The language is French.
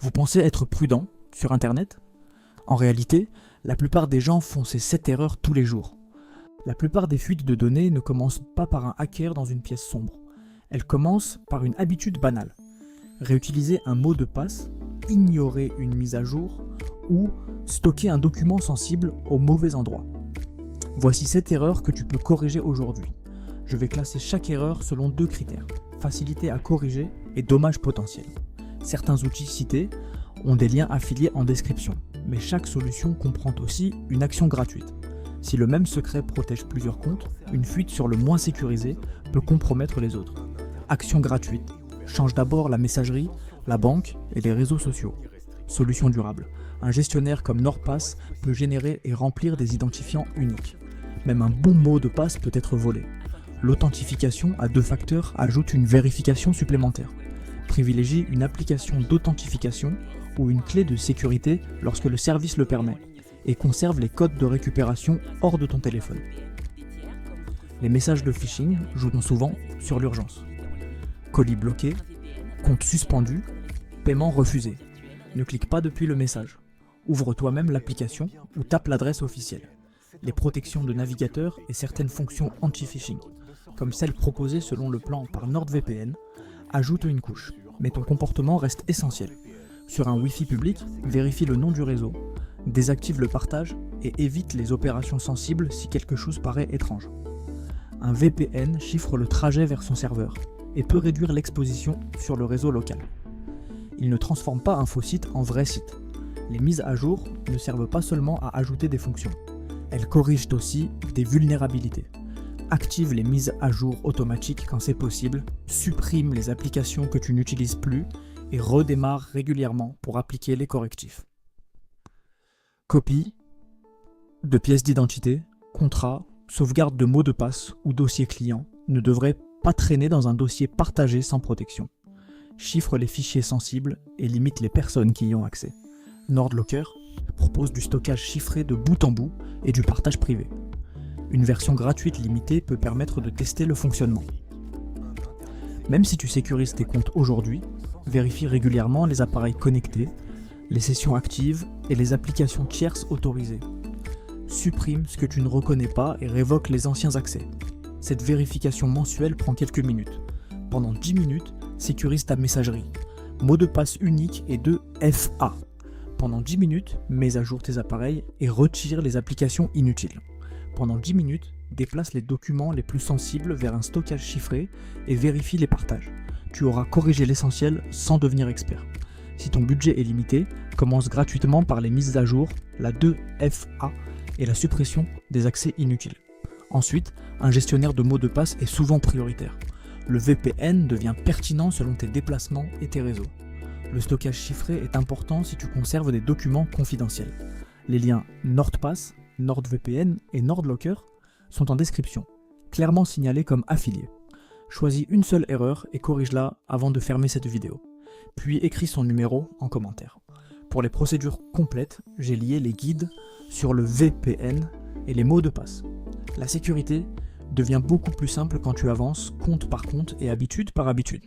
Vous pensez être prudent sur Internet? En réalité, la plupart des gens font ces 7 erreurs tous les jours. La plupart des fuites de données ne commencent pas par un hacker dans une pièce sombre. Elles commencent par une habitude banale. Réutiliser un mot de passe, ignorer une mise à jour ou stocker un document sensible au mauvais endroit. Voici 7 erreurs que tu peux corriger aujourd'hui. Je vais classer chaque erreur selon 2 critères, facilité à corriger et dommages potentiels. Certains outils cités ont des liens affiliés en description, mais chaque solution comprend aussi une action gratuite. Si le même secret protège plusieurs comptes, une fuite sur le moins sécurisé peut compromettre les autres. Action gratuite. Change d'abord la messagerie, la banque et les réseaux sociaux. Solution durable. Un gestionnaire comme NordPass peut générer et remplir des identifiants uniques. Même un bon mot de passe peut être volé. L'authentification à 2 facteurs ajoute une vérification supplémentaire. Privilégie une application d'authentification ou une clé de sécurité lorsque le service le permet et conserve les codes de récupération hors de ton téléphone. Les messages de phishing jouent souvent sur l'urgence. Colis bloqué, compte suspendu, paiement refusé. Ne clique pas depuis le message. Ouvre toi-même l'application ou tape l'adresse officielle. Les protections de navigateur et certaines fonctions anti-phishing, comme celles proposées selon le plan par NordVPN, ajoutent une couche, mais ton comportement reste essentiel. Sur un Wi-Fi public, vérifie le nom du réseau, désactive le partage et évite les opérations sensibles si quelque chose paraît étrange. Un VPN chiffre le trajet vers son serveur et peut réduire l'exposition sur le réseau local. Il ne transforme pas un faux site en vrai site. Les mises à jour ne servent pas seulement à ajouter des fonctions, elles corrigent aussi des vulnérabilités. Active les mises à jour automatiques quand c'est possible, supprime les applications que tu n'utilises plus et redémarre régulièrement pour appliquer les correctifs. Copie de pièces d'identité, contrats, sauvegarde de mots de passe ou dossier client ne devraient pas traîner dans un dossier partagé sans protection. Chiffre les fichiers sensibles et limite les personnes qui y ont accès. NordLocker propose du stockage chiffré de bout en bout et du partage privé. Une version gratuite limitée peut permettre de tester le fonctionnement. Même si tu sécurises tes comptes aujourd'hui, vérifie régulièrement les appareils connectés, les sessions actives et les applications tierces autorisées. Supprime ce que tu ne reconnais pas et révoque les anciens accès. Cette vérification mensuelle prend quelques minutes. Pendant 10 minutes, sécurise ta messagerie. Mot de passe unique et 2 FA. Pendant 10 minutes, mets à jour tes appareils et retire les applications inutiles. Pendant 10 minutes, déplace les documents les plus sensibles vers un stockage chiffré et vérifie les partages. Tu auras corrigé l'essentiel sans devenir expert. Si ton budget est limité, commence gratuitement par les mises à jour, la 2FA et la suppression des accès inutiles. Ensuite, un gestionnaire de mots de passe est souvent prioritaire. Le VPN devient pertinent selon tes déplacements et tes réseaux. Le stockage chiffré est important si tu conserves des documents confidentiels. Les liens NordPass, NordVPN et NordLocker sont en description, clairement signalés comme affiliés. Choisis une seule erreur et corrige-la avant de fermer cette vidéo. Puis écris son numéro en commentaire. Pour les procédures complètes, j'ai lié les guides sur le VPN et les mots de passe. La sécurité devient beaucoup plus simple quand tu avances compte par compte et habitude par habitude.